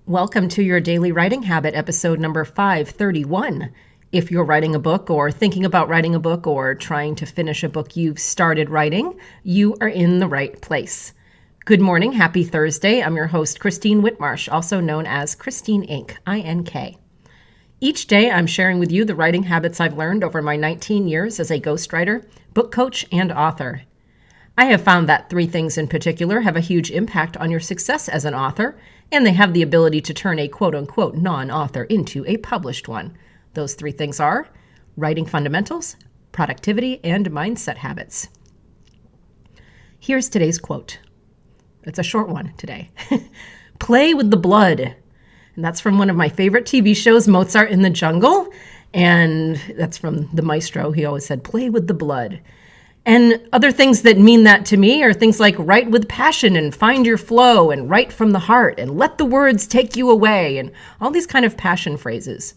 Welcome to your Daily Writing Habit, episode number 531. If you're writing a book or thinking about writing a book or trying to finish a book you've started writing, you are in the right place. Good morning. Happy Thursday. I'm your host, Christine Whitmarsh, also known as Christine Inc., I-N-K. Each day, I'm sharing with you the writing habits I've learned over my 19 years as a ghostwriter, book coach, and author. I have found that three things in particular have a huge impact on your success as an author, and they have the ability to turn a quote-unquote non-author into a published one. Those three things are writing fundamentals, productivity, and mindset habits. Here's today's quote. It's a short one today. Play with the blood. And that's from one of my favorite TV shows, Mozart in the Jungle. And that's from the Maestro. He always said, play with the blood. And other things that mean that to me are things like write with passion and find your flow and write from the heart and let the words take you away and all these kind of passion phrases.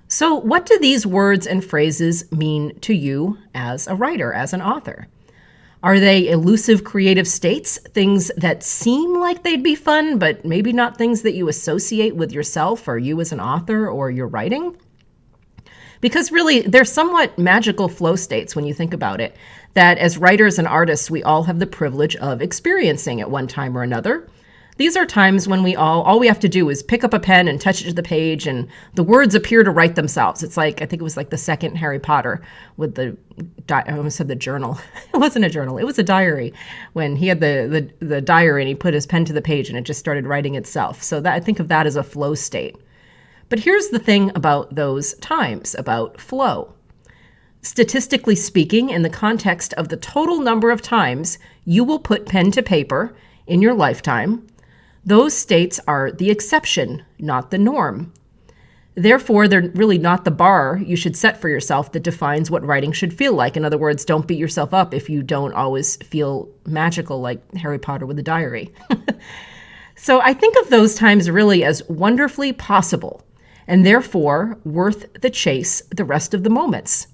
So what do these words and phrases mean to you as a writer, as an author? Are they elusive creative states, things that seem like they'd be fun, but maybe not things that you associate with yourself or you as an author or your writing? Because really, they're somewhat magical flow states when you think about it, that as writers and artists, we all have the privilege of experiencing at one time or another. These are times when all we have to do is pick up a pen and touch it to the page and the words appear to write themselves. It's like, I think it was like the second Harry Potter with I almost said the journal. It wasn't a journal, it was a diary. When he had the diary and he put his pen to the page and it just started writing itself. So I think of that as a flow state. But here's the thing about those times, about flow. Statistically speaking, in the context of the total number of times you will put pen to paper in your lifetime, those states are the exception, not the norm. Therefore, they're really not the bar you should set for yourself that defines what writing should feel like. In other words, don't beat yourself up if you don't always feel magical like Harry Potter with a diary. So I think of those times really as wonderfully possible, and therefore worth the chase the rest of the moments.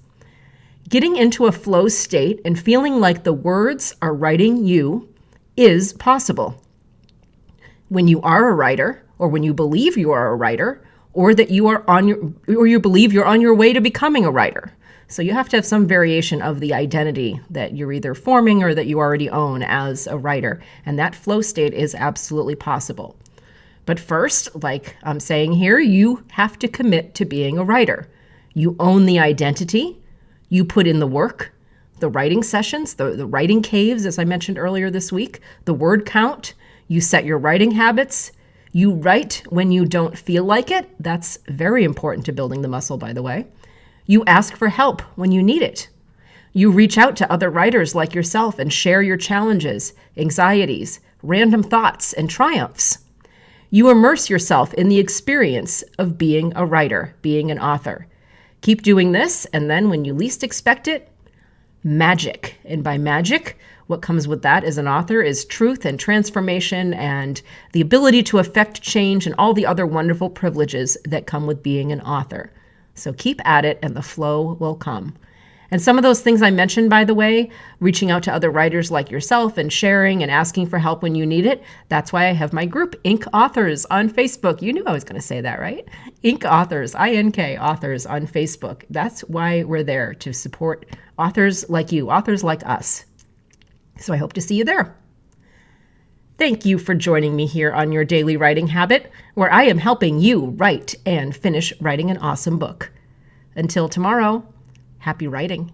Getting into a flow state and feeling like the words are writing you is possible. When you are a writer, or when you believe you are a writer, or that you are you believe you're on your way to becoming a writer. So you have to have some variation of the identity that you're either forming or that you already own as a writer. And that flow state is absolutely possible. But first, like I'm saying here, you have to commit to being a writer. You own the identity. You put in the work, the writing sessions, the writing caves, as I mentioned earlier this week, the word count. You set your writing habits. You write when you don't feel like it. That's very important to building the muscle, by the way. You ask for help when you need it. You reach out to other writers like yourself and share your challenges, anxieties, random thoughts, and triumphs. You immerse yourself in the experience of being a writer, being an author. Keep doing this, and then when you least expect it, magic. And by magic, what comes with that as an author is truth and transformation and the ability to affect change and all the other wonderful privileges that come with being an author. So keep at it, and the flow will come. And some of those things I mentioned, by the way, reaching out to other writers like yourself and sharing and asking for help when you need it, that's why I have my group, Inc. Authors, on Facebook. You knew I was going to say that, right? Inc. Authors, I-N-K, Authors on Facebook. That's why we're there, to support authors like you, authors like us. So I hope to see you there. Thank you for joining me here on your Daily Writing Habit, where I am helping you write and finish writing an awesome book. Until tomorrow, happy writing.